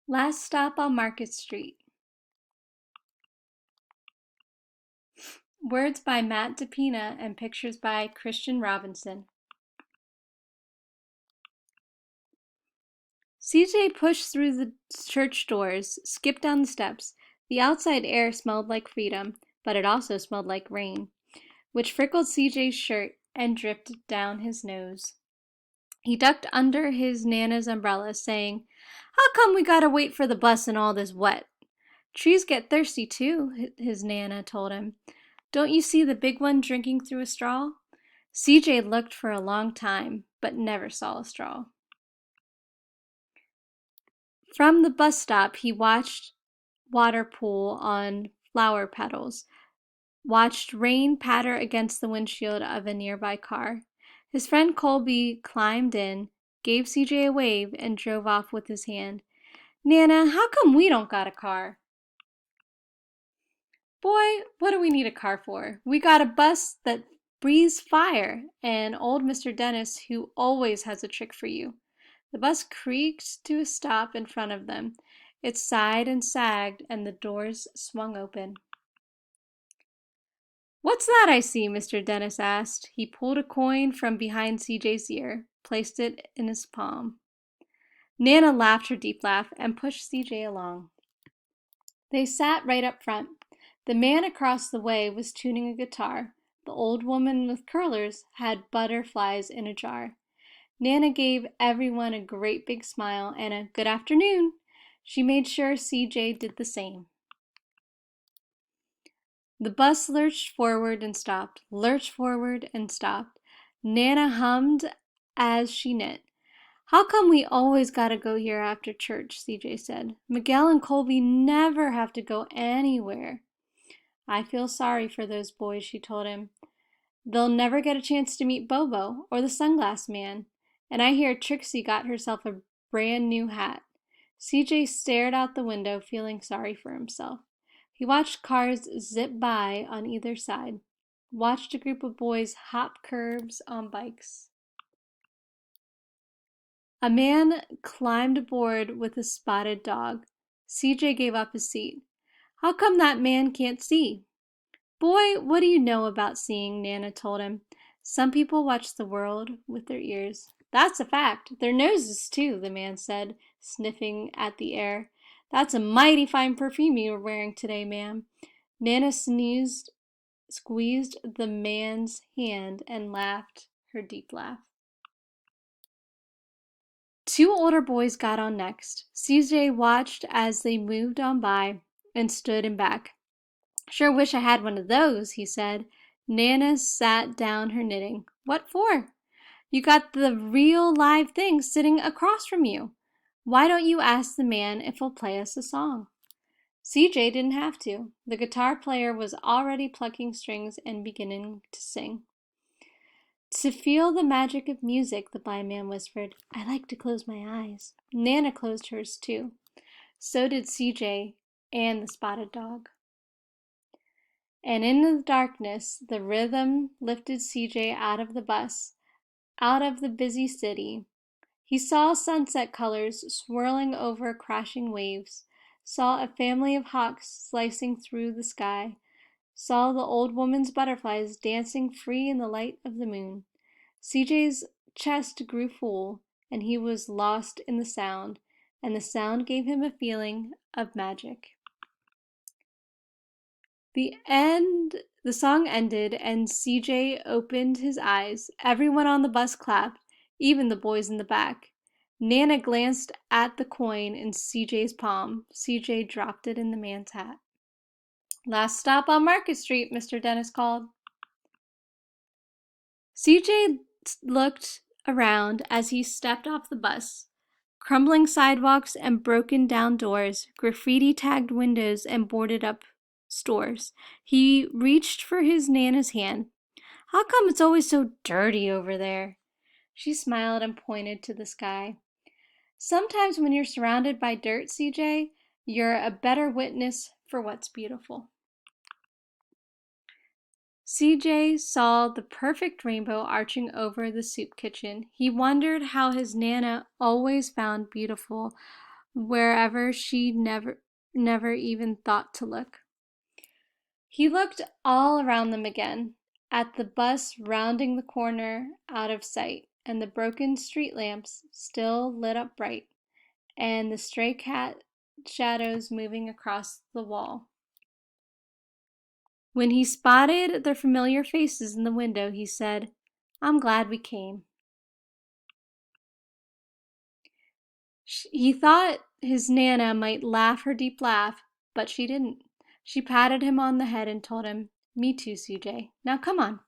Last stop on Market Street. Words by Matt DePina and pictures by Christian Robinson. CJ pushed through the church doors, skipped down the steps. The outside air smelled like freedom, but it also smelled like rain, which freckled CJ's shirt and dripped down his nose. He ducked under his Nana's umbrella, saying, "How come we gotta wait for the bus in all this wet?" "Trees get thirsty too," his Nana told him. "Don't you see the big one drinking through a straw?" CJ looked for a long time, but never saw a straw. From the bus stop, he watched water pool on flower petals, watched rain patter against the windshield of a nearby car. His friend Colby climbed in, gave CJ a wave, and drove off with his hand. "Nana, how come we don't got a car?" "Boy, what do we need a car for? We got a bus that breathes fire, and old Mr. Dennis, who always has a trick for you." The bus creaked to a stop in front of them. It sighed and sagged, and the doors swung open. "What's that I see?" Mr. Dennis asked. He pulled a coin from behind CJ's ear, placed it in his palm. Nana laughed her deep laugh and pushed CJ along. They sat right up front. The man across the way was tuning a guitar. The old woman with curlers had butterflies in a jar. Nana gave everyone a great big smile and a "good afternoon." She made sure CJ did the same. The bus lurched forward and stopped, lurched forward and stopped. Nana hummed as she knit. "How come we always gotta go here after church?" CJ said. "Miguel and Colby never have to go anywhere." "I feel sorry for those boys," she told him. "They'll never get a chance to meet Bobo or the Sunglass Man. And I hear Trixie got herself a brand new hat." CJ stared out the window, feeling sorry for himself. He watched cars zip by on either side, watched a group of boys hop curbs on bikes. A man climbed aboard with a spotted dog. CJ gave up his seat. "How come that man can't see?" "Boy, what do you know about seeing?" Nana told him. "Some people watch the world with their ears." "That's a fact. Their noses, too," the man said, sniffing at the air. "That's a mighty fine perfume you're wearing today, ma'am." Nana sneezed, squeezed the man's hand, and laughed her deep laugh. Two older boys got on next. CJ watched as they moved on by and stood in back. "Sure wish I had one of those," he said. Nana sat down her knitting. "What for?" "You got the real live thing sitting across from you. Why don't you ask the man if he'll play us a song?" CJ didn't have to. The guitar player was already plucking strings and beginning to sing. "To feel the magic of music," the blind man whispered, "I like to close my eyes." Nana closed hers too. So did CJ and the spotted dog. And in the darkness, the rhythm lifted CJ out of the bus, out of the busy city. He saw sunset colors swirling over crashing waves, saw a family of hawks slicing through the sky, saw the old woman's butterflies dancing free in the light of the moon. CJ's chest grew full, and he was lost in the sound, and the sound gave him a feeling of magic. The song ended, and CJ opened his eyes. Everyone on the bus clapped, even the boys in the back. Nana glanced at the coin in CJ's palm. CJ dropped it in the man's hat. "Last stop on Market Street," Mr. Dennis called. CJ looked around as he stepped off the bus. Crumbling sidewalks and broken down doors, graffiti-tagged windows and boarded-up stores. He reached for his Nana's hand. "How come it's always so dirty over there?" She smiled and pointed to the sky. "Sometimes when you're surrounded by dirt, CJ, you're a better witness for what's beautiful." CJ saw the perfect rainbow arching over the soup kitchen. He wondered how his Nana always found beautiful wherever she never even thought to look. He looked all around them again, at the bus rounding the corner out of sight, and the broken street lamps still lit up bright, and the stray cat shadows moving across the wall. When he spotted their familiar faces in the window, he said, "I'm glad we came." He thought his Nana might laugh her deep laugh, but she didn't. She patted him on the head and told him, "Me too, CJ. Now come on."